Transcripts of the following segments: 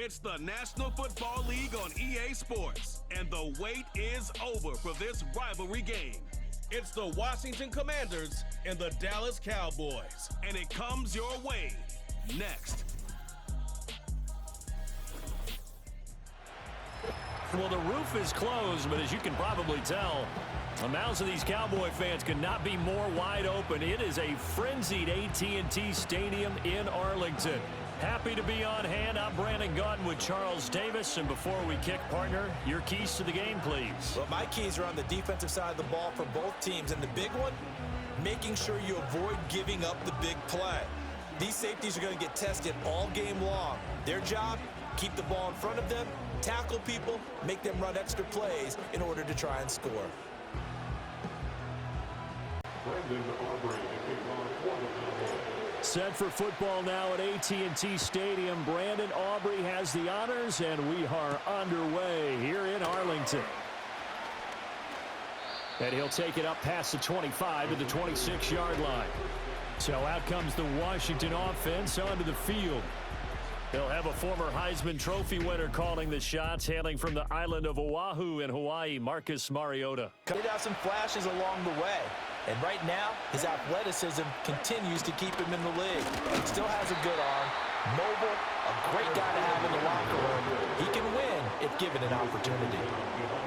It's the National Football League on EA Sports, and the wait is over for this rivalry game. It's the Washington Commanders and the Dallas Cowboys, and it comes your way next. Well, the roof is closed, but as you can probably tell, the mouths of these Cowboy fans could not be more wide open. It is a frenzied AT&T Stadium in Arlington. Happy to be on hand. I'm Brandon Gaudin with Charles Davis. And before we kick, partner, your keys to the game, please. Well, my keys are on the defensive side of the ball for both teams. And the big one, making sure you avoid giving up the big play. These safeties are going to get tested all game long. Their job, keep the ball in front of them, tackle people, make them run extra plays in order to try and score. Set for football now at AT&T Stadium. Brandon Aubrey has the honors, and we are underway here in Arlington. And he'll take it up past the 25 to the 26-yard line. So out comes the Washington offense onto the field. They'll have a former Heisman Trophy winner calling the shots, hailing from the island of Oahu in Hawaii, Marcus Mariota. Did have some flashes along the way. And right now, his athleticism continues to keep him in the league. He still has a good arm, mobile, a great guy to have in the locker room. He can win if given an opportunity.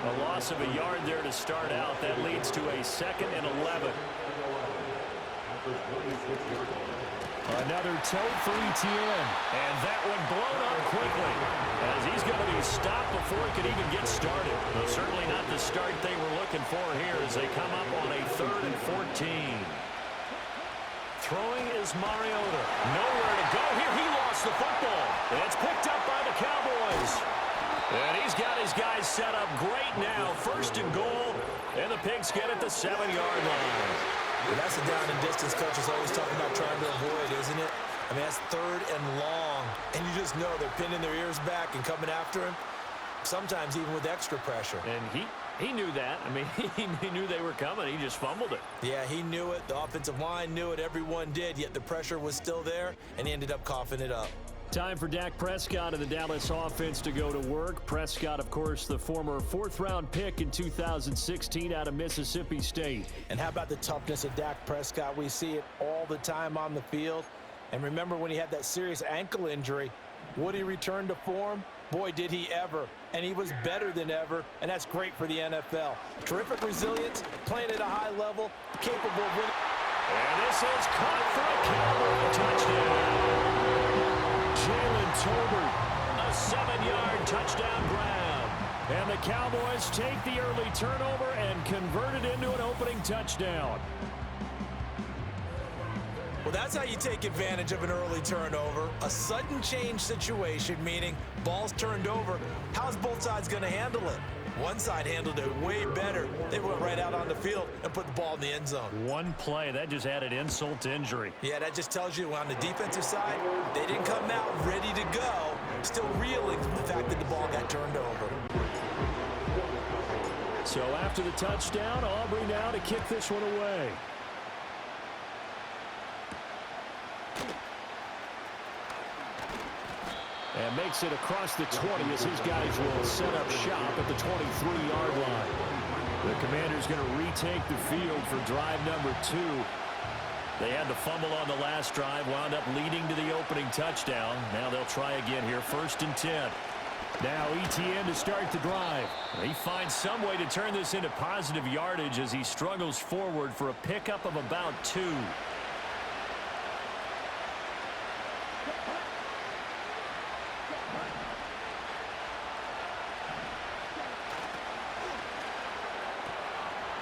A loss of a yard there to start out. That leads to a 2nd and 11. Another tote for ETN. And that one blown up quickly, as he's going to be stopped before he could even get started. Well, certainly not the start they were looking for here as they come up on a 3rd and 14. Throwing is Mariota. Nowhere to go here. He lost the football. It's picked up by the Cowboys. And he's got his guys set up great now. 1st and goal. And the Pigs get it the 7-yard line. Well, that's a down and distance coach is always talking about trying to avoid, isn't it? I mean, that's 3rd and long. And you just know they're pinning their ears back and coming after him, sometimes even with extra pressure. And he knew that. I mean, he knew they were coming. He just fumbled it. Yeah, he knew it. The offensive line knew it. Everyone did, yet the pressure was still there, and he ended up coughing it up. Time for Dak Prescott and the Dallas offense to go to work. Prescott, of course, the former 4th-round pick in 2016 out of Mississippi State. And how about the toughness of Dak Prescott? We see it all the time on the field. And remember when he had that serious ankle injury, would he return to form? Boy, did he ever. And he was better than ever, and that's great for the NFL. Terrific resilience, playing at a high level, capable of winning. And this is caught for a Cowboy touchdown. Jalen Tolbert, a 7-yard touchdown grab. And the Cowboys take the early turnover and convert it into an opening touchdown. Well, that's how you take advantage of an early turnover. A sudden change situation, meaning ball's turned over. How's both sides going to handle it? One side handled it way better. They went right out on the field and put the ball in the end zone. One play, that just added insult to injury. Yeah, that just tells you on the defensive side, they didn't come out ready to go, still reeling from the fact that the ball got turned over. So after the touchdown, Aubrey now to kick this one away. And makes it across the 20 as his guys will set up shop at the 23-yard line. The Commanders going to retake the field for drive number 2. They had the fumble on the last drive, wound up leading to the opening touchdown. Now they'll try again here, 1st and 10. Now ETN to start the drive. He finds some way to turn this into positive yardage as he struggles forward for a pickup of about 2.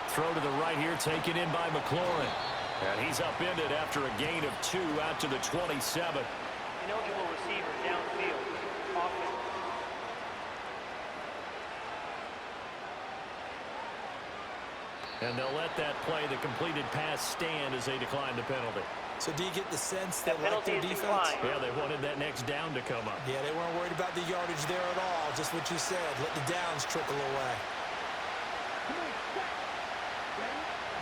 Throw to the right here, taken in by McLaurin. And he's upended after a gain of 2 out to the 27. Ineligible receiver downfield. Offense. And they'll let that play, the completed pass, stand as they decline the penalty. So do you get the sense they like their defense? Yeah, they wanted that next down to come up. Yeah, they weren't worried about the yardage there at all. Just what you said. Let the downs trickle away.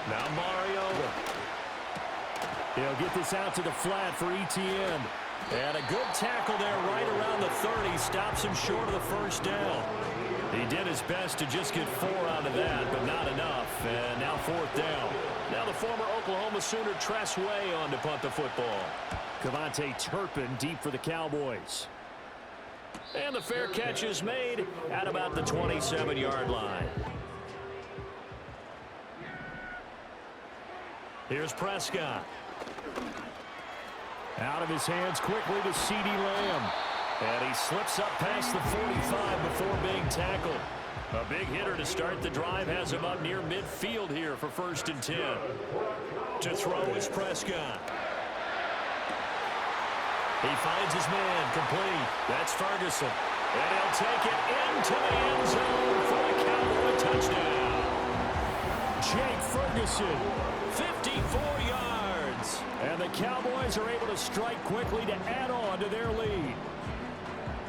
Now Mario. He'll get this out to the flat for ETN. And a good tackle there right around the 30 stops him short of the first down. He did his best to just get 4 out of that, but not enough. And now 4th down. Now the former Oklahoma Sooner Tress Way on to punt the football. Cavante Turpin deep for the Cowboys. And the fair catch is made at about the 27-yard line. Here's Prescott. Out of his hands quickly to CeeDee Lamb. And he slips up past the 45 before being tackled. A big hitter to start the drive has him up near midfield here for 1st and 10. To throw is Prescott. He finds his man complete. That's Ferguson. And he'll take it into the end zone for a Cowboy touchdown. Jake Ferguson, 54 yards. And the Cowboys are able to strike quickly to add on to their lead.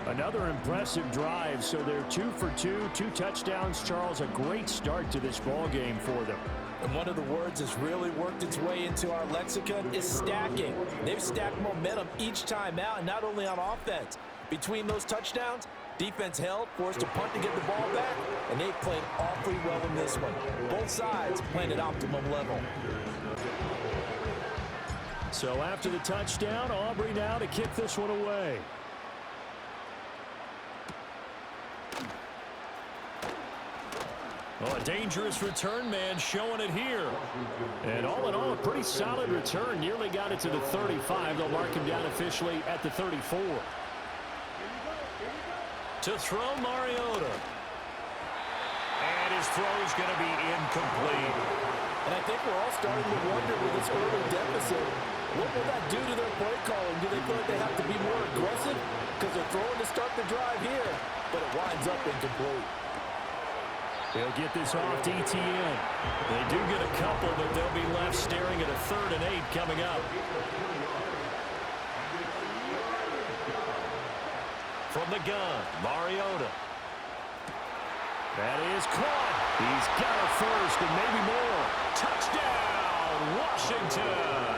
Another impressive drive, so they're 2 for 2, 2 touchdowns. Charles, a great start to this ball game for them. And one of the words that's really worked its way into our lexicon is stacking. They've stacked momentum each time out, and not only on offense. Between those touchdowns, defense held, forced a punt to get the ball back, and they played awfully well in this one. Both sides playing at optimum level. So after the touchdown, Aubrey now to kick this one away. Oh, a dangerous return man showing it here. And all in all, a pretty solid return. Nearly got it to the 35. They'll mark him down officially at the 34. To throw Mariota. And his throw is going to be incomplete. And I think we're all starting to wonder with this early deficit, what will that do to their play calling? Do they feel like they have to be more aggressive? Because they're throwing to start the drive here, but it winds up incomplete. They'll get this off to ETN. They do get a couple, but they'll be left staring at a 3rd and 8 coming up. From the gun, Mariota. That is caught. He's got it first and maybe more. Touchdown, Washington.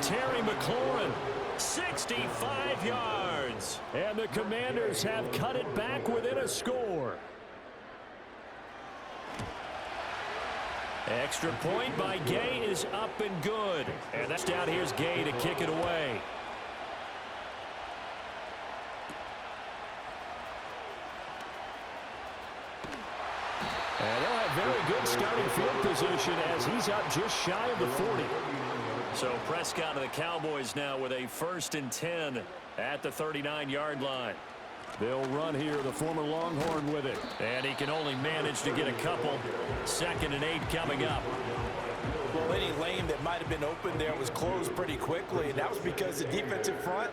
Terry McLaurin, 65 yards. And the Commanders have cut it back within a score. Extra point by Gay is up and good. And that's down. Here's Gay to kick it away. And they'll have very good starting field position as he's up just shy of the 40. So Prescott of the Cowboys now with a 1st and 10 at the 39-yard line. They'll run here, the former Longhorn with it. And he can only manage to get a couple. 2nd and 8 coming up. Well, any lane that might have been open there was closed pretty quickly, and that was because the defensive front,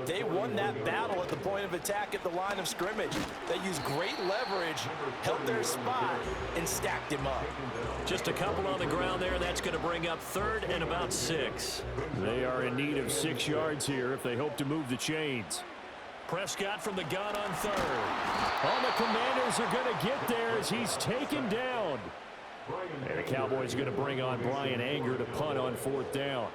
they won that battle at the point of attack at the line of scrimmage. They used great leverage, held their spot, and stacked him up. Just a couple on the ground there. That's going to bring up 3rd and about 6. They are in need of 6 yards here if they hope to move the chains. Prescott from the gun on 3rd. Oh, the Commanders are going to get there as he's taken down. And the Cowboys are going to bring on Brian Anger to punt on 4th down.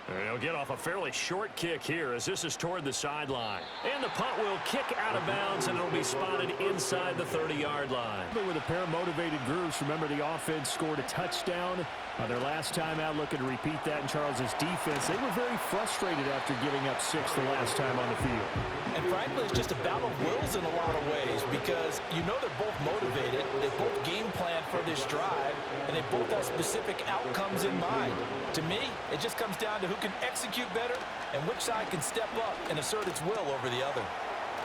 And he'll get off a fairly short kick here as this is toward the sideline. And the punt will kick out of bounds, and it'll be spotted inside the 30-yard line. With a pair of motivated groups, remember the offense scored a touchdown on their last time out. Looking to repeat that in Charles's defense. They were very frustrated after giving up 6 the last time on the field. And frankly, it's just a battle of wills in a lot of ways because you know they're both motivated. They both game plan for this drive, and they both have specific outcomes in mind. To me, it just comes down to who can execute better and which side can step up and assert its will over the other.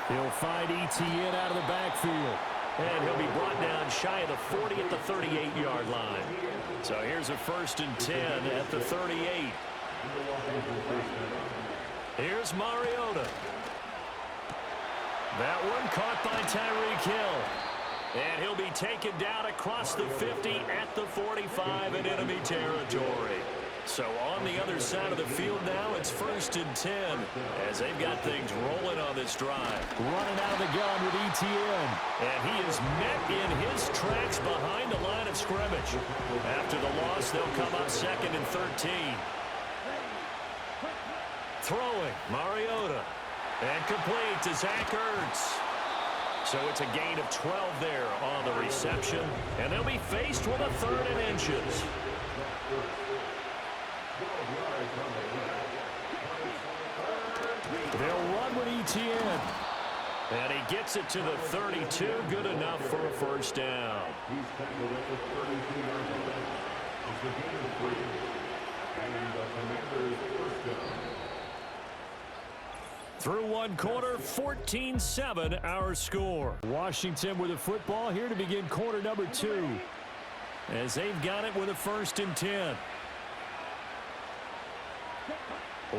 He'll find ETN out of the backfield. And he'll be brought down shy of the 40 at the 38-yard line. So here's a 1st and 10 at the 38. Here's Mariota. That one caught by Tyreek Hill. And he'll be taken down across the 50 at the 45 in enemy territory. So on the other side of the field now, it's 1st and 10 as they've got things rolling on this drive. Running out of the gun with Etienne. And he is met in his tracks behind the line of scrimmage. After the loss, they'll come up 2nd and 13. Throwing, Mariota. And complete to Zach Ertz. So it's a gain of 12 there on the reception. And they'll be faced with a 3rd and inches. They'll run with Etienne. And he gets it to the 32. Good enough for a 1st down. Through 1 quarter, 14-7 our score. Washington with the football here to begin quarter number 2. As they've got it with a 1st and 10.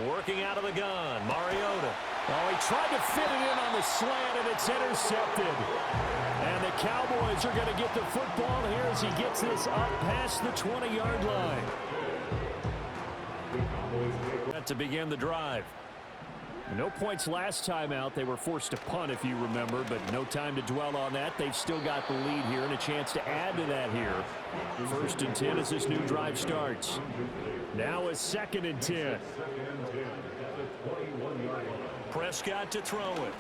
Working out of the gun, Mariota. Oh, he tried to fit it in on the slant, and it's intercepted. And the Cowboys are going to get the football here as he gets this up past the 20-yard line. To begin the drive. No points last time out. They were forced to punt, if you remember, but no time to dwell on that. They've still got the lead here and a chance to add to that here. 1st and 10 as this new drive starts. Now a 2nd and 10. Prescott to throw it.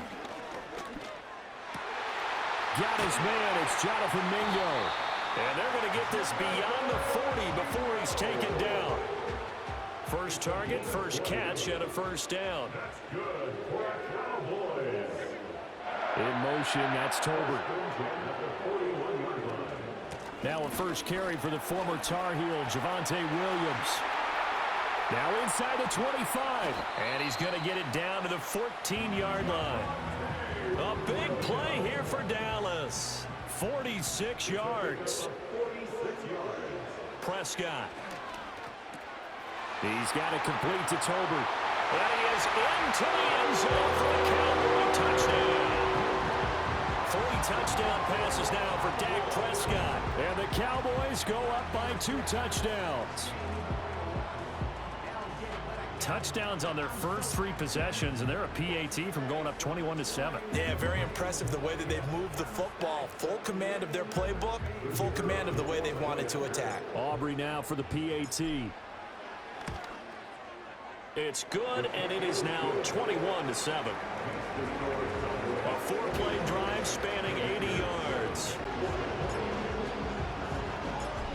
Got his man. It's Jonathan Mingo. And they're going to get this beyond the 40 before he's taken down. First target, first catch, and a 1st down. In motion, that's Tolbert. Now a first carry for the former Tar Heel, Javonte Williams. Now inside the 25. And he's going to get it down to the 14-yard line. A big play here for Dallas. 46 yards. Prescott. He's got it complete to Tolbert. And he is into the end zone for a Cowboy touchdown. 3 touchdown passes now for Dak Prescott. And the Cowboys go up by 2 touchdowns. Touchdowns on their first 3 possessions, and they're a PAT from going up 21-7. Yeah, very impressive the way that they've moved the football. Full command of their playbook, full command of the way they've wanted to attack. Aubrey now for the PAT. It's good, and it is now 21-7. A 4-play drive spanning 80 yards.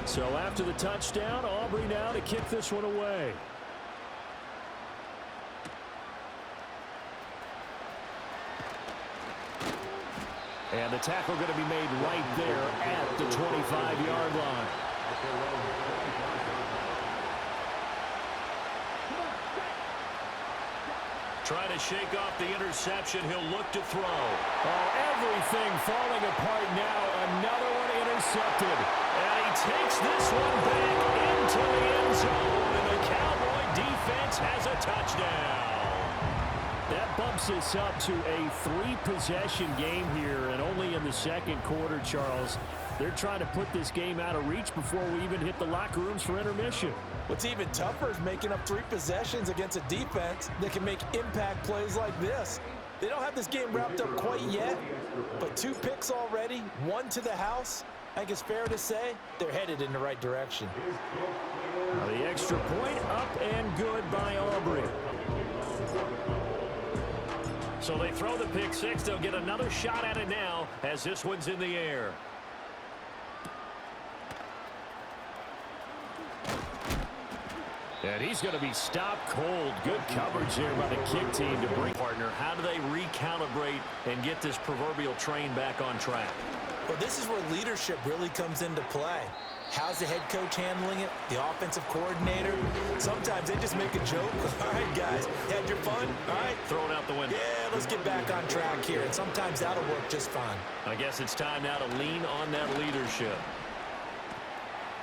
So after the touchdown, Aubrey now to kick this one away. And the tackle going to be made right there at the 25-yard line. Trying to shake off the interception. He'll look to throw. Oh, everything falling apart now. Another one intercepted. And he takes this one back into the end zone. And the Cowboy defense has a touchdown. That bumps us up to a 3-possession game here. And only in the 2nd quarter, Charles. They're trying to put this game out of reach before we even hit the locker rooms for intermission. What's even tougher is making up 3 possessions against a defense that can make impact plays like this. They don't have this game wrapped up quite yet, but 2 picks already, 1 to the house. I think it's fair to say they're headed in the right direction. Now the extra point up and good by Aubrey. So they throw the pick 6. They'll get another shot at it now as this one's in the air. And he's going to be stopped cold. Good coverage here by the kick team to bring partner. How do they recalibrate and get this proverbial train back on track? Well, this is where leadership really comes into play. How's the head coach handling it? The offensive coordinator? Sometimes they just make a joke. All right, guys, had your fun? All right. Throw it out the window. Yeah, let's get back on track here. And sometimes that'll work just fine. I guess it's time now to lean on that leadership.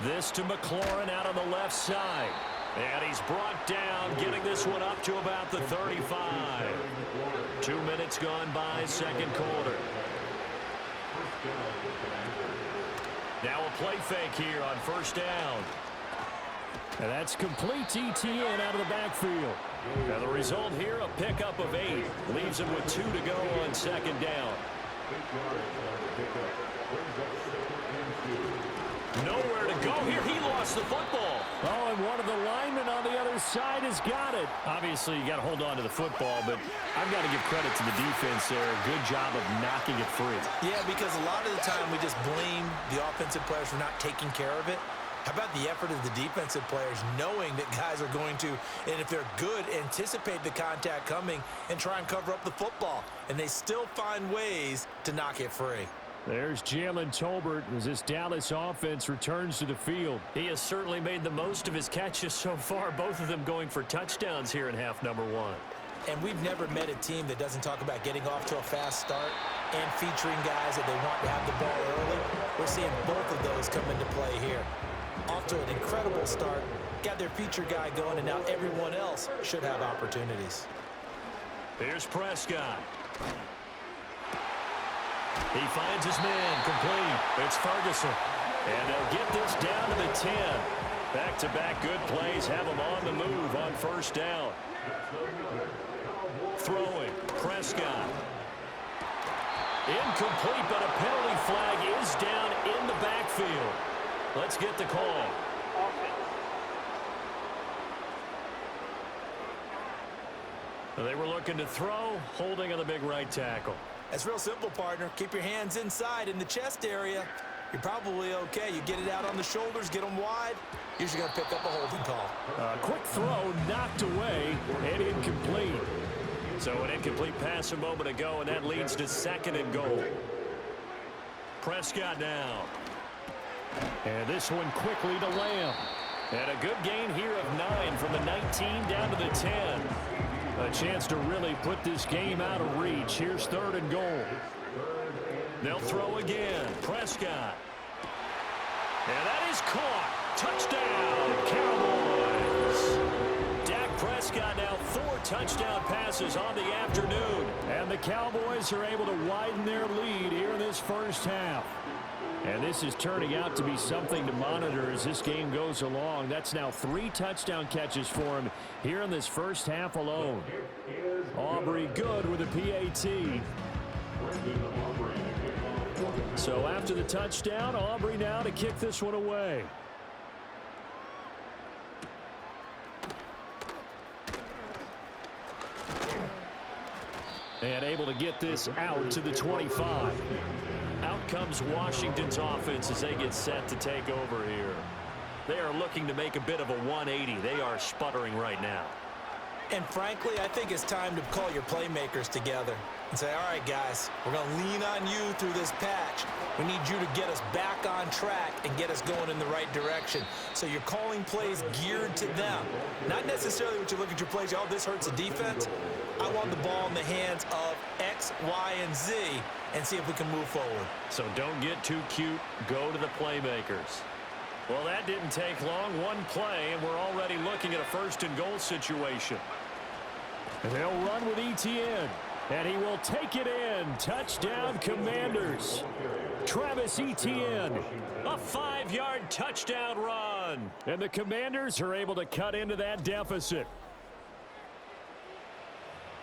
This to McLaurin out on the left side. And he's brought down, getting this one up to about the 35. 2 minutes gone by, 2nd quarter. Now a play fake here on 1st down. And that's complete to ETN out of the backfield. Now the result here, a pickup of 8. Leaves him with 2 to go on second down. Nowhere to go here. He lost the football. Oh, and one of the linemen on the other side has got it. Obviously, you got to hold on to the football, but I've got to give credit to the defense there. Good job of knocking it free. Yeah, because a lot of the time we just blame the offensive players for not taking care of it. How about the effort of the defensive players knowing that guys are going to, and if they're good, anticipate the contact coming and try and cover up the football. And they still find ways to knock it free. There's Jalen Tolbert as this Dallas offense returns to the field. He has certainly made the most of his catches so far, both of them going for touchdowns here in half number 1. And we've never met a team that doesn't talk about getting off to a fast start and featuring guys that they want to have the ball early. We're seeing both of those come into play here. Off to an incredible start, got their feature guy going, and now everyone else should have opportunities. Here's Prescott. He finds his man complete. It's Ferguson. And they'll get this down to the 10. Back-to-back good plays have them on the move on first down. Throwing, Prescott. Incomplete, but a penalty flag is down in the backfield. Let's get the call. They were looking to throw, holding on the big right tackle. That's real simple, partner. Keep your hands inside in the chest area. You're probably okay. You get it out on the shoulders, get them wide. Usually going to pick up a holding call. Quick throw, knocked away, and incomplete. So an incomplete pass a moment ago, and that leads to 2nd and goal. Prescott now. And this one quickly to Lamb. And a good gain here of 9 from the 19 down to the 10. A chance to really put this game out of reach. Here's 3rd and goal. They'll throw again. Prescott. And that is caught. Touchdown, Cowboys. Dak Prescott now 4 touchdown passes on the afternoon. And the Cowboys are able to widen their lead here in this first half. And this is turning out to be something to monitor as this game goes along. That's now 3 touchdown catches for him here in this first half alone. Aubrey good with a PAT. So after the touchdown, Aubrey now to kick this one away. And able to get this out to the 25. Out comes Washington's offense as they get set to take over here. They are looking to make a bit of a 180. They are sputtering right now. And frankly, I think it's time to call your playmakers together and say, all right, guys, we're going to lean on you through this patch. We need you to get us back on track and get us going in the right direction. So you're calling plays geared to them. Not necessarily what you look at your plays, oh, this hurts the defense. I want the ball in the hands of X, Y, and Z and see if we can move forward. So don't get too cute. Go to the playmakers. Well, that didn't take long. One play, and we're already looking at a 1st and goal situation. And they'll run with ETN. And he will take it in. Touchdown, Commanders. Travis Etienne. A 5-yard touchdown run. And the Commanders are able to cut into that deficit.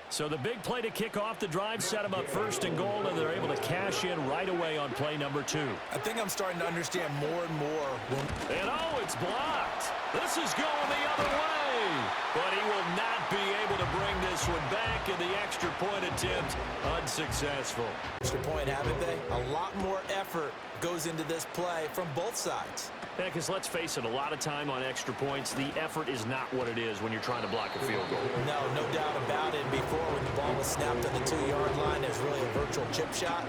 So the big play to kick off the drive set them up 1st and goal, and they're able to cash in right away on play number 2. I think I'm starting to understand more and more. And oh, it's blocked. This is going the other way. But he will not be able to bring this one back, and the extra point attempt unsuccessful. Extra point, haven't they? A lot more effort goes into this play from both sides. Yeah, because let's face it, a lot of time on extra points, the effort is not what it is when you're trying to block a field goal. No doubt about it. Before, when the ball was snapped on the 2-yard line, there's really a virtual chip shot.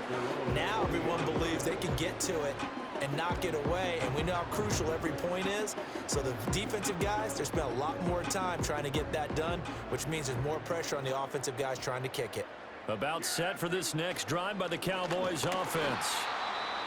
Now everyone believes they can get to it and knock it away, and we know how crucial every point is. So the defensive guys, they spent a lot more time trying to get that done, which means there's more pressure on the offensive guys trying to kick it. About set for this next drive by the Cowboys offense.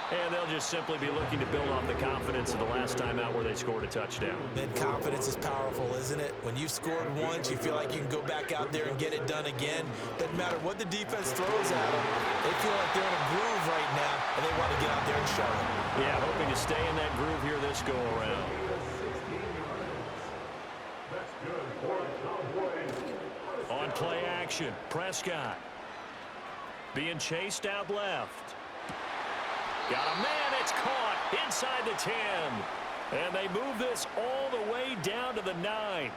And they'll just simply be looking to build off the confidence of the last time out where they scored a touchdown. Then confidence is powerful, isn't it? When you've scored once, you feel like you can go back out there and get it done again. Doesn't matter what the defense throws at them. They feel like they're in a groove right now, and they want to get out there and show it. Yeah, hoping to stay in that groove here this go-around. Play action. Prescott being chased out left. Got a man. It's caught inside the 10. And they move this all the way down to the 9.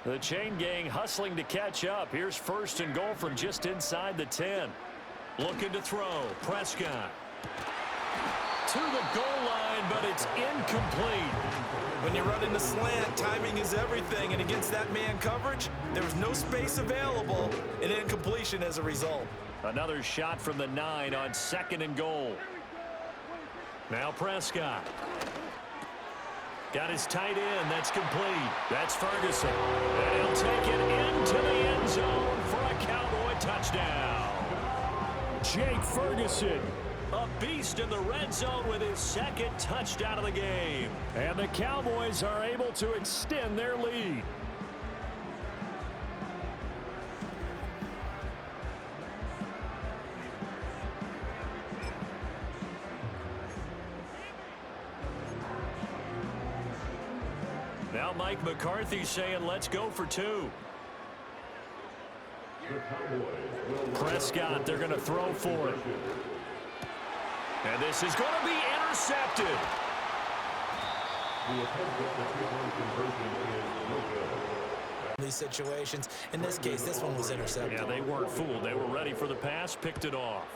The chain gang hustling to catch up. Here's first and goal from just inside the 10. Looking to throw. Prescott to the goal line, but it's incomplete. When you run in the slant, timing is everything, and against that man coverage, there was no space available, and incompletion as a result. Another shot from the 9 on second and goal. Now Prescott. Got his tight end. That's complete. That's Ferguson. And he'll take it into the end zone for a Cowboy touchdown. Jake Ferguson, a beast in the red zone with his second touchdown of the game. And the Cowboys are able to extend their lead. Now Mike McCarthy saying, let's go for 2. Prescott, they're going to throw for it. And this is going to be intercepted. These situations, in this case, this one was intercepted. Yeah, they weren't fooled. They were ready for the pass, picked it off.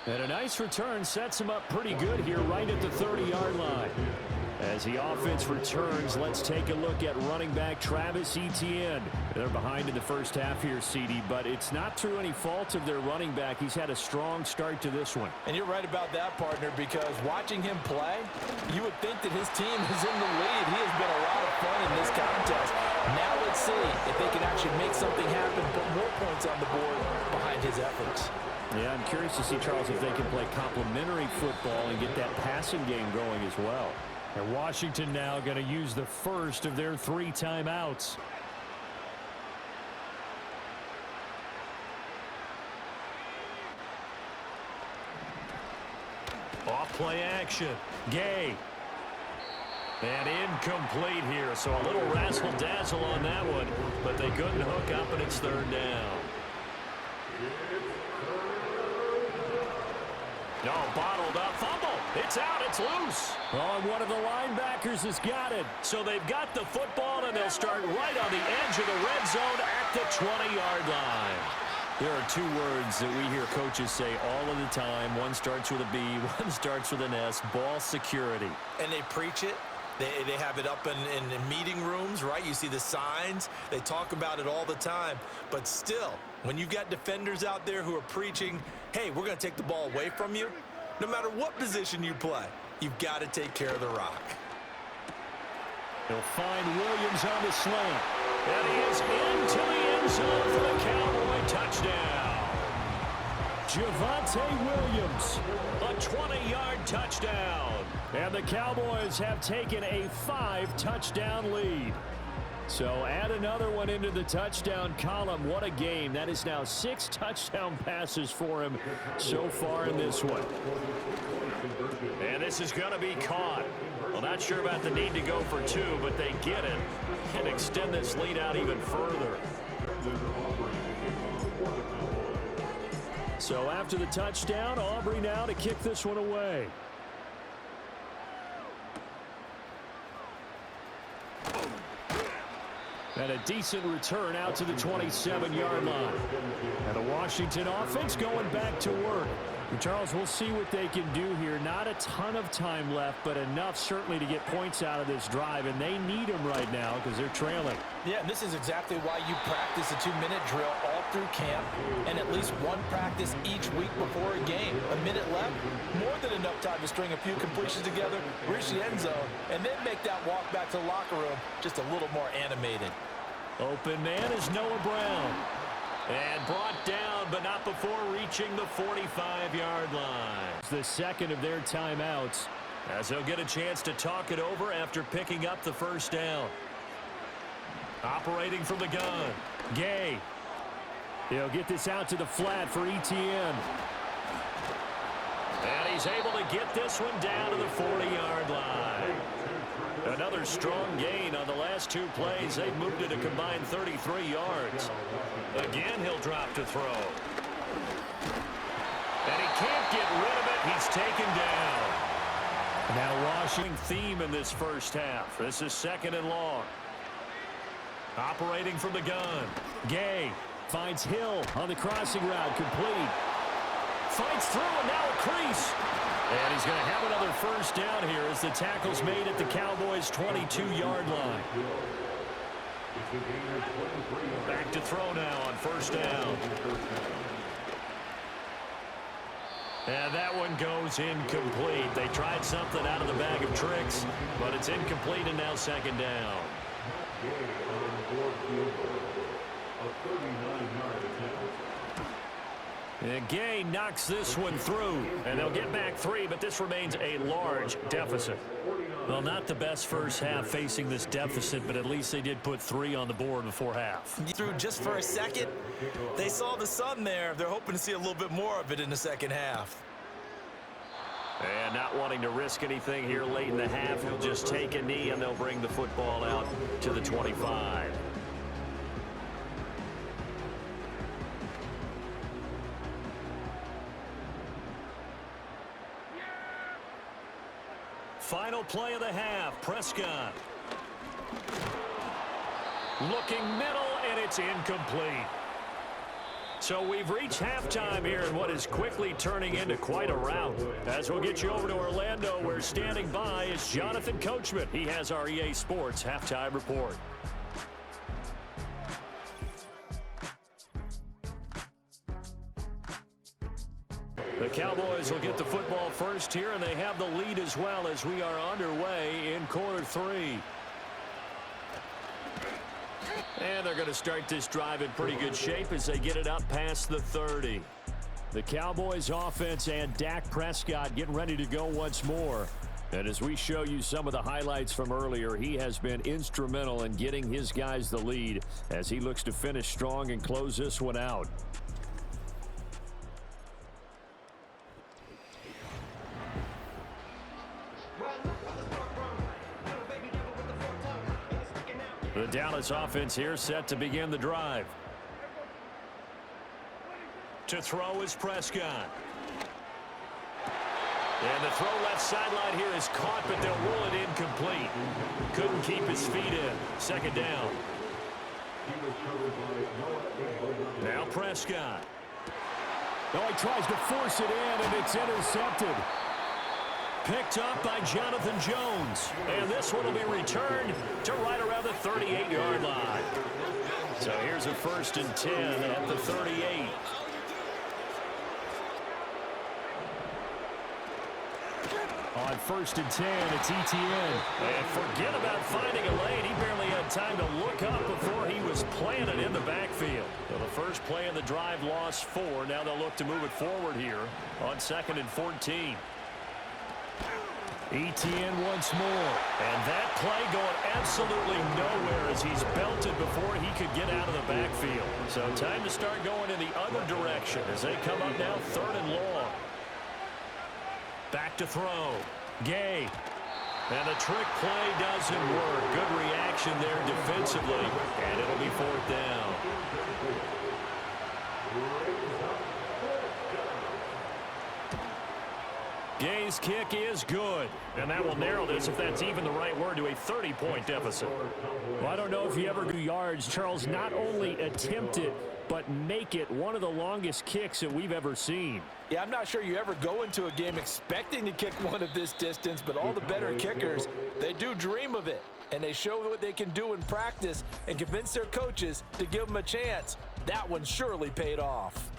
And a nice return sets him up pretty good here right at the 30-yard line. As the offense returns, let's take a look at running back Travis Etienne. They're behind in the first half here, CD, but it's not through any fault of their running back. He's had a strong start to this one. And you're right about that, partner, because watching him play, you would think that his team is in the lead. He has been a lot of fun in this contest. Now let's see if they can actually make something happen, put more points on the board behind his efforts. Yeah, I'm curious to see, Charles, if they can play complementary football and get that passing game going as well. And Washington now going to use the first of their 3 timeouts. Off play action. Gay. And incomplete here, so a little razzle-dazzle on that one, but they couldn't hook up, and it's 3rd down. No, bottled up. Fumble. It's out. It's loose. Oh, and one of the linebackers has got it. So they've got the football, and they'll start right on the edge of the red zone at the 20-yard line. There are 2 words that we hear coaches say all of the time. One starts with a B, one starts with an S, ball security. And they preach it. They have it up in meeting rooms, right? You see the signs. They talk about it all the time. But still, when you've got defenders out there who are preaching, hey, we're going to take the ball away from you, no matter what position you play, you've got to take care of the rock. They'll find Williams on the slant. And he is into the end zone for the Cowboy touchdown. Javonte Williams, a 20-yard touchdown. And the Cowboys have taken a 5-touchdown lead. So add another one into the touchdown column. What a game. That is now 6 touchdown passes for him so far in this one. And this is going to be caught. Well, not sure about the need to go for 2, but they get it and extend this lead out even further. So after the touchdown, Aubrey now to kick this one away. And a decent return out to the 27-yard line. And the Washington offense going back to work. And Charles, we'll see what they can do here. Not a ton of time left, but enough certainly to get points out of this drive. And they need them right now because they're trailing. Yeah, and this is exactly why you practice a 2-minute drill all through camp and at least one practice each week before a game. A minute left, more than enough time to string a few completions together, reach the end zone, and then make that walk back to the locker room just a little more animated. Open man is Noah Brown. And brought down, but not before reaching the 45-yard line. It's the second of their timeouts, as they'll get a chance to talk it over after picking up the first down. Operating from the gun, Gay. He'll get this out to the flat for Etienne. And he's able to get this one down to the 40-yard line. Another strong gain on the last two plays. They've moved it a combined 33 yards. Again, he'll drop to throw. And he can't get rid of it. He's taken down. Now Washington theme in this first half. This is 2nd and long. Operating from the gun. Gay finds Hill on the crossing route. Complete. Fights through and now a crease. And he's going to have another first down here as the tackle's made at the Cowboys' 22-yard line. Back to throw now on first down. And that one goes incomplete. They tried something out of the bag of tricks, but it's incomplete and now 2nd down. And Gay knocks this one through, and they'll get back 3, but this remains a large deficit. Well, not the best first half facing this deficit, but at least they did put 3 on the board before half. Through just for a second, they saw the sun there. They're hoping to see a little bit more of it in the second half. And not wanting to risk anything here late in the half, he'll just take a knee, and they'll bring the football out to the 25. Final play of the half. Prescott. Looking middle, and it's incomplete. So we've reached halftime here in what is quickly turning into quite a rout. As we'll get you over to Orlando, where standing by is Jonathan Coachman. He has our EA Sports Halftime Report. The Cowboys will get the football first here, and they have the lead as well as we are underway in quarter 3. And they're going to start this drive in pretty good shape as they get it up past the 30. The Cowboys offense and Dak Prescott getting ready to go once more. And as we show you some of the highlights from earlier, he has been instrumental in getting his guys the lead as he looks to finish strong and close this one out. The Dallas offense here set to begin the drive. To throw is Prescott. And the throw left sideline here is caught, but they'll rule it incomplete. Couldn't keep his feet in. 2nd down. Now Prescott. Oh, he tries to force it in, and it's intercepted. Picked up by Jonathan Jones. And this one will be returned to right around the 38-yard line. So here's a 1st and 10 at the 38. On 1st and 10, it's Etienne. And forget about finding a lane. He barely had time to look up before he was planted in the backfield. So the first play of the drive lost 4. Now they'll look to move it forward here on 2nd and 14. Etienne once more. And that play going absolutely nowhere as he's belted before he could get out of the backfield. So time to start going in the other direction as they come up now 3rd and long. Back to throw. Gay. And the trick play doesn't work. Good reaction there defensively. And it'll be 4th down. Gay's kick is good. And that will narrow this, if that's even the right word, to a 30-point deficit. Well, I don't know if you ever do yards. Charles, not only attempt it, but make it one of the longest kicks that we've ever seen. Yeah, I'm not sure you ever go into a game expecting to kick one of this distance, but all the better kickers, they do dream of it. And they show what they can do in practice and convince their coaches to give them a chance. That one surely paid off.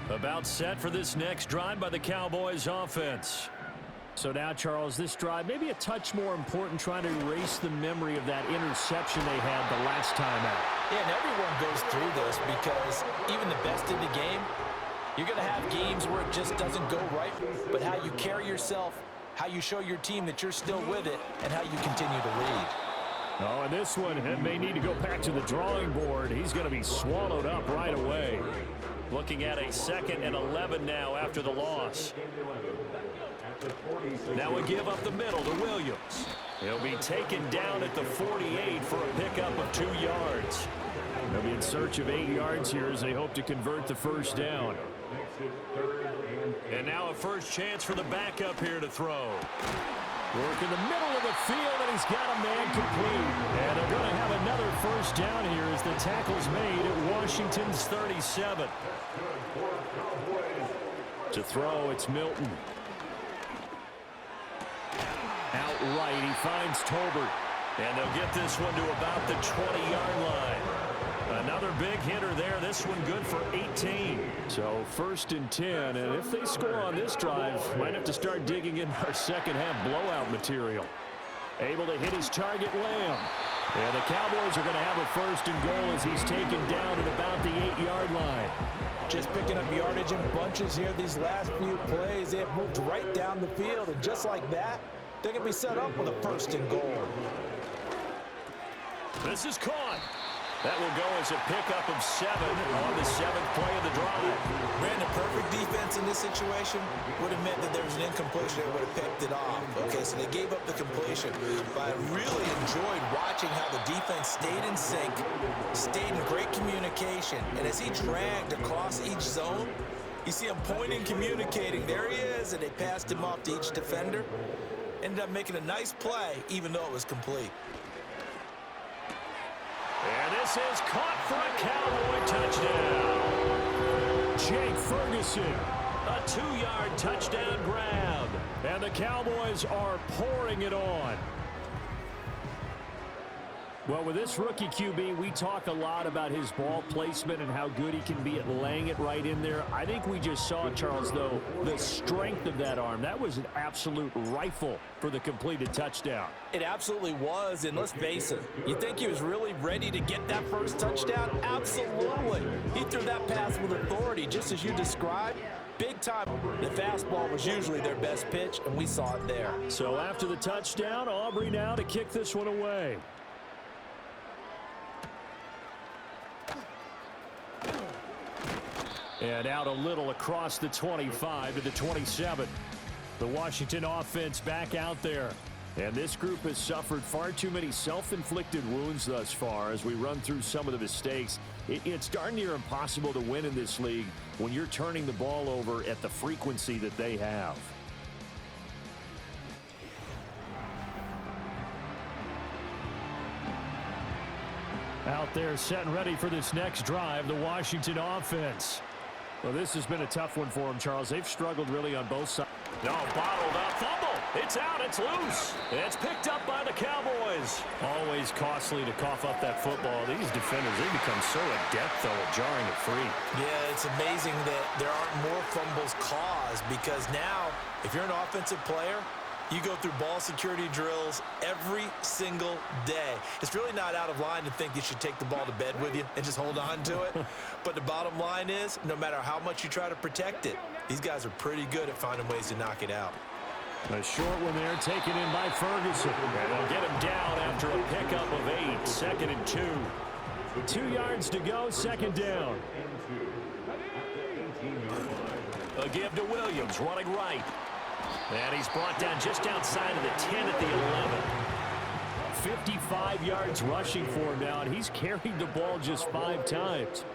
About set for this next drive by the Cowboys offense. So now, Charles, this drive maybe a touch more important, trying to erase the memory of that interception they had the last time out. Yeah, and everyone goes through this because even the best in the game, You're going to have games where it just doesn't go right, but how you carry yourself, how you show your team that you're still with it, and how you continue to lead. Oh, and this one may need to go back to the drawing board. He's going to be swallowed up right away. Looking at a 2nd and 11 now after the loss. Now we give up the middle to Williams. He'll be taken down at the 48 for a pickup of 2 yards. They'll be in search of 8 yards here as they hope to convert the first down. And now a first chance for the backup here to throw. Work in the middle of the field, and he's got a man complete. And they're going to have another first down here as the tackle's made at Washington's 37. To throw, it's Milton. Outright, he finds Tolbert. And they'll get this one to about the 20-yard line. Another big hitter there. This one good for 18. So 1st and 10. And if they score on this drive, might have to start digging in our second-half blowout material. Able to hit his target, Lamb. And the Cowboys are going to have a 1st and goal as he's taken down at about the 8-yard line. Just picking up yardage in bunches here these last few plays. They have moved right down the field, and just like that, they're going to be set up with a 1st and goal. This is caught. That will go as a pickup of 7 on the 7th play of the drive. Brandon, perfect defense in this situation would have meant that there was an incompletion that would have picked it off. Okay, so they gave up the completion. But I really enjoyed watching how the defense stayed in sync, stayed in great communication. And as he dragged across each zone, you see him pointing, communicating. There he is, and they passed him off to each defender. Ended up making a nice play, even though it was complete. And this is caught for a Cowboy touchdown. Jake Ferguson, a 2-yard touchdown grab. And the Cowboys are pouring it on. Well, with this rookie QB, we talk a lot about his ball placement and how good he can be at laying it right in there. I think we just saw, Charles, though, the strength of that arm. That was an absolute rifle for the completed touchdown. It absolutely was, and let's face it, you think he was really ready to get that first touchdown? Absolutely. He threw that pass with authority, just as you described. Big time. The fastball was usually their best pitch, and we saw it there. So after the touchdown, Aubrey now to kick this one away. And out a little across the 25 to the 27. The Washington offense back out there. And this group has suffered far too many self-inflicted wounds thus far as we run through some of the mistakes. It's darn near impossible to win in this league when you're turning the ball over at the frequency that they have. Out there set and ready for this next drive, the Washington offense. Well, this has been a tough one for them, Charles. They've struggled really on both sides. No, bottled up. Fumble. It's out. It's loose. It's picked up by the Cowboys. Always costly to cough up that football. These defenders, they become so adept, though, at jarring it free. Yeah, it's amazing that there aren't more fumbles caused because now, if you're an offensive player, you go through ball security drills every single day. It's really not out of line to think you should take the ball to bed with you and just hold on to it. But the bottom line is, no matter how much you try to protect it, these guys are pretty good at finding ways to knock it out. A short one there taken in by Ferguson. And they'll get him down after a pickup of 8. 2nd and 2. 2 yards to go, 2nd down. A give to Williams, running right. And he's brought down just outside of the 10 at the 11. 55 yards rushing for him now, and he's carried the ball just 5 times.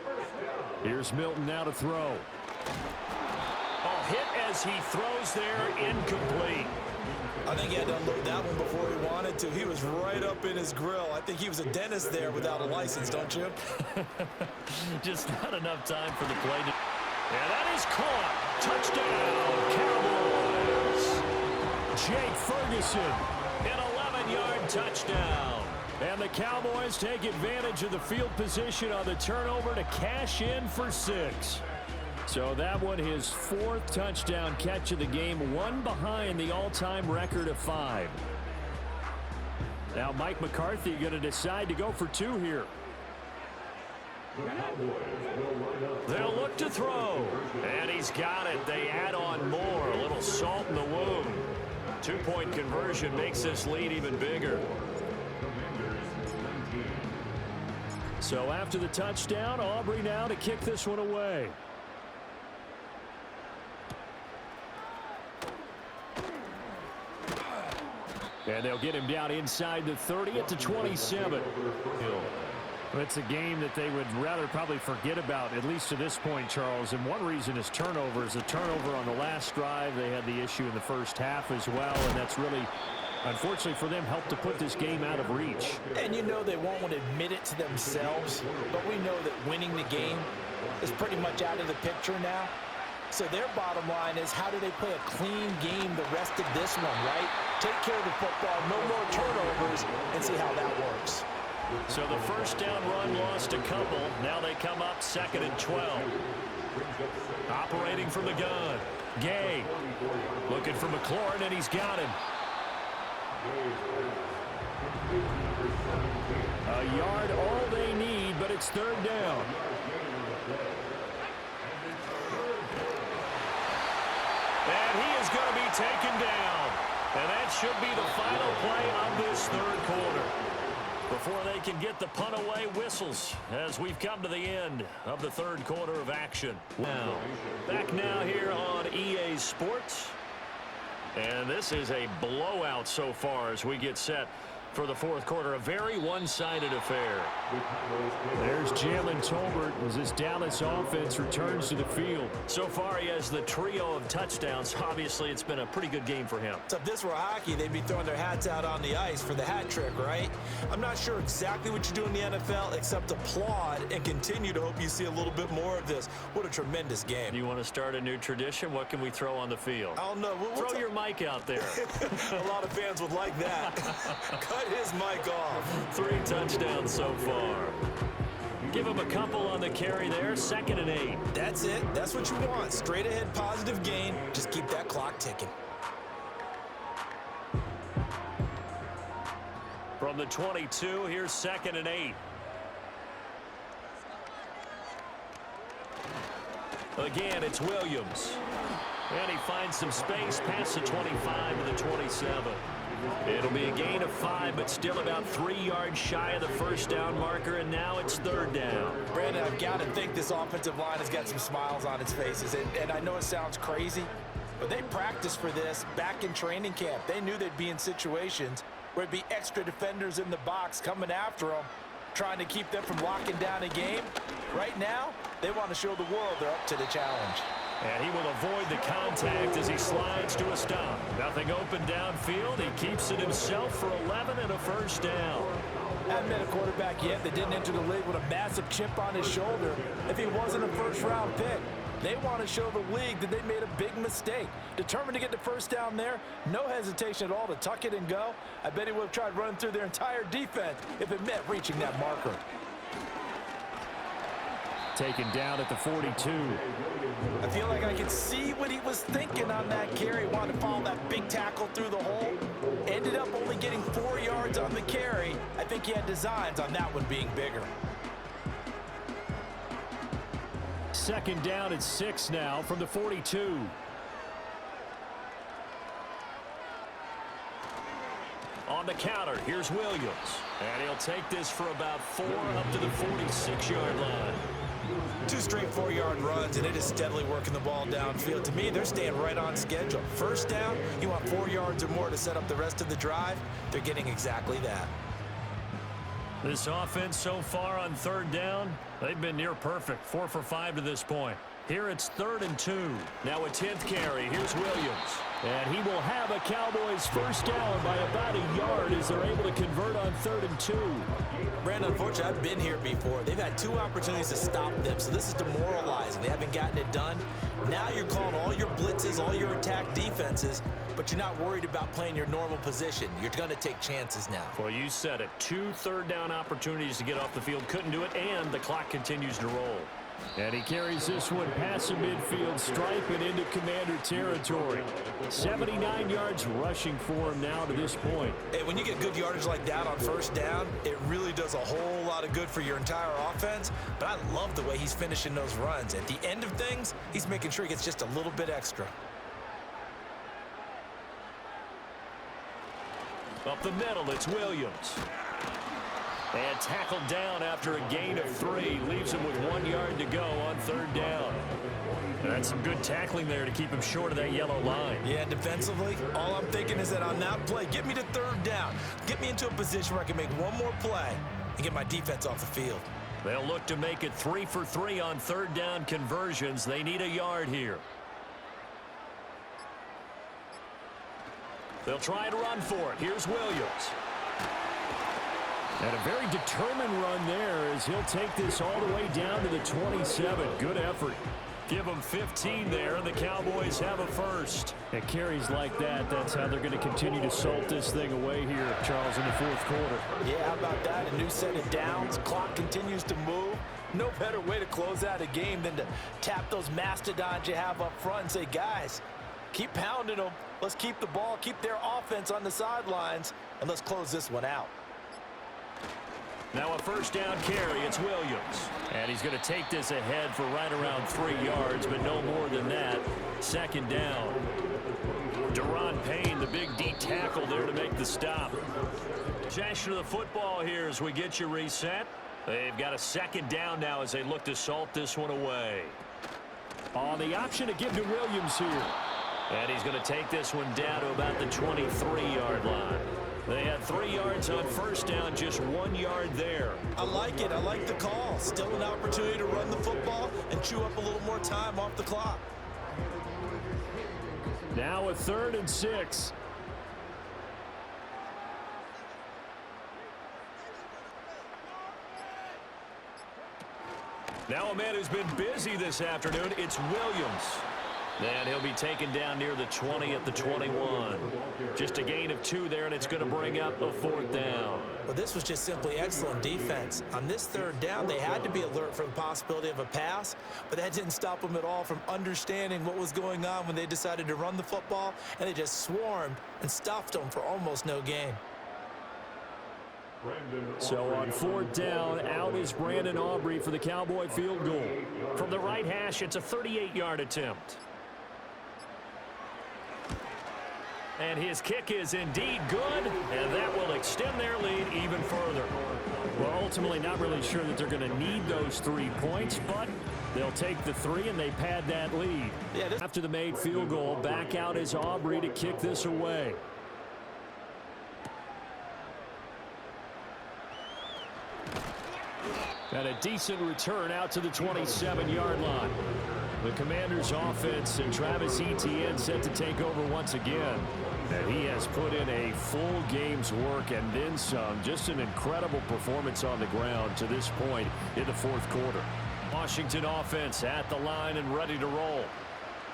Here's Milton now to throw. Oh, hit as he throws there, incomplete. I think he had to unload that one before he wanted to. He was right up in his grill. I think he was a dentist there without a license, don't you? Just not enough time for the play. And that is caught. Touchdown, Cowboys. Jake Ferguson, an 11-yard touchdown. And the Cowboys take advantage of the field position on the turnover to cash in for 6. So that one, his 4th touchdown catch of the game, one behind the all-time record of 5. Now Mike McCarthy going to decide to go for 2 here. They'll look to throw. And he's got it. They add on more. A little salt in the wound. 2-point conversion makes this lead even bigger. So after the touchdown, Aubrey now to kick this one away. And they'll get him down inside the 30 at the 27. It's a game that they would rather probably forget about, at least to this point, Charles. And one reason is turnovers. The turnover on the last drive, they had the issue in the first half as well. And that's really, unfortunately for them, helped to put this game out of reach. And you know they won't admit it to themselves, but we know that winning the game is pretty much out of the picture now. So their bottom line is, how do they play a clean game the rest of this one, right? Take care of the football, no more turnovers, and see how that works. So the first down run lost a couple. Now they come up 2nd and 12. Operating from the gun. Gay looking for McLaurin, and he's got him. A yard all they need, but it's 3rd down. And he is going to be taken down. And that should be the final play of this 3rd quarter. Before they can get the punt away, whistles as we've come to the end of the 3rd quarter of action. Now, back now here on EA Sports. And this is a blowout so far as we get set for the 4th quarter. A very one-sided affair. There's Jalen Tolbert as this Dallas offense returns to the field. So far, he has the trio of touchdowns. Obviously, it's been a pretty good game for him. So if this were hockey, they'd be throwing their hats out on the ice for the hat trick, right? I'm not sure exactly what you do in the NFL except applaud and continue to hope you see a little bit more of this. What a tremendous game. You want to start a new tradition? What can we throw on the field? I don't know. Throw your mic out there. A lot of fans would like that. Cut his mic off. 3 touchdowns so far. Give him a couple on the carry there. 2nd and 8. That's it. That's what you want. Straight ahead positive gain. Just keep that clock ticking. From the 22, here's 2nd and 8. Again, it's Williams. And he finds some space past the 25 to the 27. It'll be a gain of 5, but still about 3 yards shy of the first down marker, and now it's 3rd down. Brandon, I've got to think this offensive line has got some smiles on its faces, and I know it sounds crazy, but they practiced for this back in training camp. They knew they'd be in situations where it'd be extra defenders in the box coming after them, trying to keep them from locking down a game. Right now, they want to show the world they're up to the challenge. And he will avoid the contact as he slides to a stop. Nothing open downfield. He keeps it himself for 11 and a first down. Haven't been a quarterback yet that didn't enter the league with a massive chip on his shoulder if he wasn't a first-round pick. They want to show the league that they made a big mistake. Determined to get the first down there, no hesitation at all to tuck it and go. I bet he would have tried running through their entire defense if it meant reaching that marker. Taken down at the 42. I feel like I can see what he was thinking on that carry. Wanted to follow that big tackle through the hole. Ended up only getting 4 yards on the carry. I think he had designs on that one being bigger. 2nd down at 6 now from the 42. On the counter, here's Williams. And he'll take this for about 4 up to the 46-yard line. 2 straight 4-yard runs, and it is steadily working the ball downfield. To me, they're staying right on schedule. First down, you want 4 yards or more to set up the rest of the drive. They're getting exactly that. This offense so far on 3rd down, they've been near perfect. 4 for 5 to this point. Here it's 3rd and 2. Now a 10th carry. Here's Williams. And he will have a Cowboys first down by about a yard as they're able to convert on 3rd and 2. Brandon, unfortunately, I've been here before. They've had 2 opportunities to stop them, so this is demoralizing. They haven't gotten it done. Now you're calling all your blitzes, all your attack defenses, but you're not worried about playing your normal position. You're going to take chances now. Well, you said it. 2 third down opportunities to get off the field. Couldn't do it, and the clock continues to roll. And he carries this one past the midfield stripe and into Commander territory. 79 yards rushing for him now to this point. Hey, when you get good yardage like that on first down, it really does a whole lot of good for your entire offense. But I love the way he's finishing those runs. At the end of things, he's making sure he gets just a little bit extra. Up the middle, it's Williams. And tackled down after a gain of 3. Leaves him with 1 yard to go on third down. That's some good tackling there to keep him short of that yellow line. Yeah, defensively, all I'm thinking is that on that play, get me to third down. Get me into a position where I can make one more play and get my defense off the field. They'll look to make it 3 for 3 on third down conversions. They need a yard here. They'll try and run for it. Here's Williams. And a very determined run there as he'll take this all the way down to the 27. Good effort. Give them 15 there, and the Cowboys have a first. At carries like that, that's how they're going to continue to salt this thing away here, Charles, in the fourth quarter. Yeah, how about that? A new set of downs. Clock continues to move. No better way to close out a game than to tap those mastodons you have up front and say, guys, keep pounding them. Let's keep the ball, keep their offense on the sidelines, and let's close this one out. Now a first down carry, it's Williams. And he's going to take this ahead for right around 3 yards, but no more than that. Second down. Deron Payne, the big D tackle there to make the stop. Possession of the football here as we get you reset. They've got a second down now as they look to salt this one away. On the option to give to Williams here. And he's going to take this one down to about the 23-yard line. They had 3 yards on first down, just 1 yard there. I like it. I like the call. Still an opportunity to run the football and chew up a little more time off the clock. Now a 3rd and 6. Now a man who's been busy this afternoon, it's Williams. And he'll be taken down near the 20 at the 21. Just a gain of 2 there, and it's going to bring up a 4th down. Well, this was just simply excellent defense. On this third down, they had to be alert for the possibility of a pass, but that didn't stop them at all from understanding what was going on when they decided to run the football, and they just swarmed and stuffed them for almost no gain. So on 4th down, out is Brandon Aubrey for the Cowboy field goal. From the right hash, it's a 38-yard attempt. And his kick is indeed good, and that will extend their lead even further. Well, ultimately not really sure that they're going to need those 3 points, but they'll take the 3 and they pad that lead. Yeah, after the made field goal, back out is Aubrey to kick this away. And a decent return out to the 27-yard line. The Commanders' offense and Travis Etienne set to take over once again. And he has put in a full game's work and then some. Just an incredible performance on the ground to this point in the fourth quarter. Washington offense at the line and ready to roll.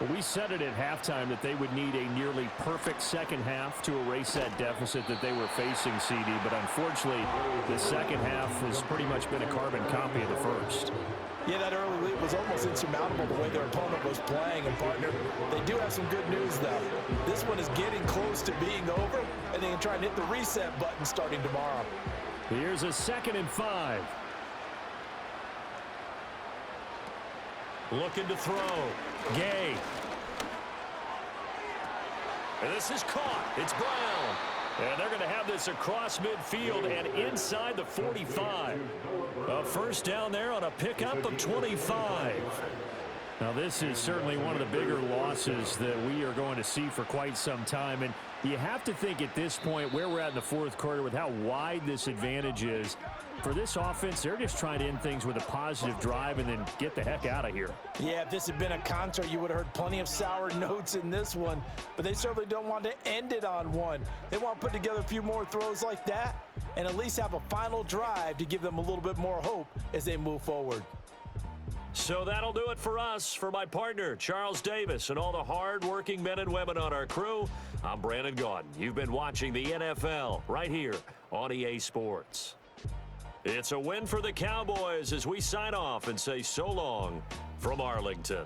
Well, we said it at halftime that they would need a nearly perfect second half to erase that deficit that they were facing, CD. But unfortunately, the second half has pretty much been a carbon copy of the first. Yeah, that early lead was almost insurmountable the way their opponent was playing. And, partner, they do have some good news, though. This one is getting close to being over, and they can try and hit the reset button starting tomorrow. Here's a 2nd and 5. Looking to throw. Gay. And this is caught. It's Brown. And they're going to have this across midfield and inside the 45. A first down there on a pickup of 25. Now, this is certainly one of the bigger losses that we are going to see for quite some time. And you have to think at this point where we're at in the fourth quarter with how wide this advantage is. For this offense, they're just trying to end things with a positive drive and then get the heck out of here. Yeah, if this had been a concert, you would have heard plenty of sour notes in this one. But they certainly don't want to end it on one. They want to put together a few more throws like that and at least have a final drive to give them a little bit more hope as they move forward. So that'll do it for us. For my partner, Charles Davis, and all the hard-working men and women on our crew, I'm Brandon Gaudin. You've been watching the NFL right here on EA Sports. It's a win for the Cowboys as we sign off and say so long from Arlington.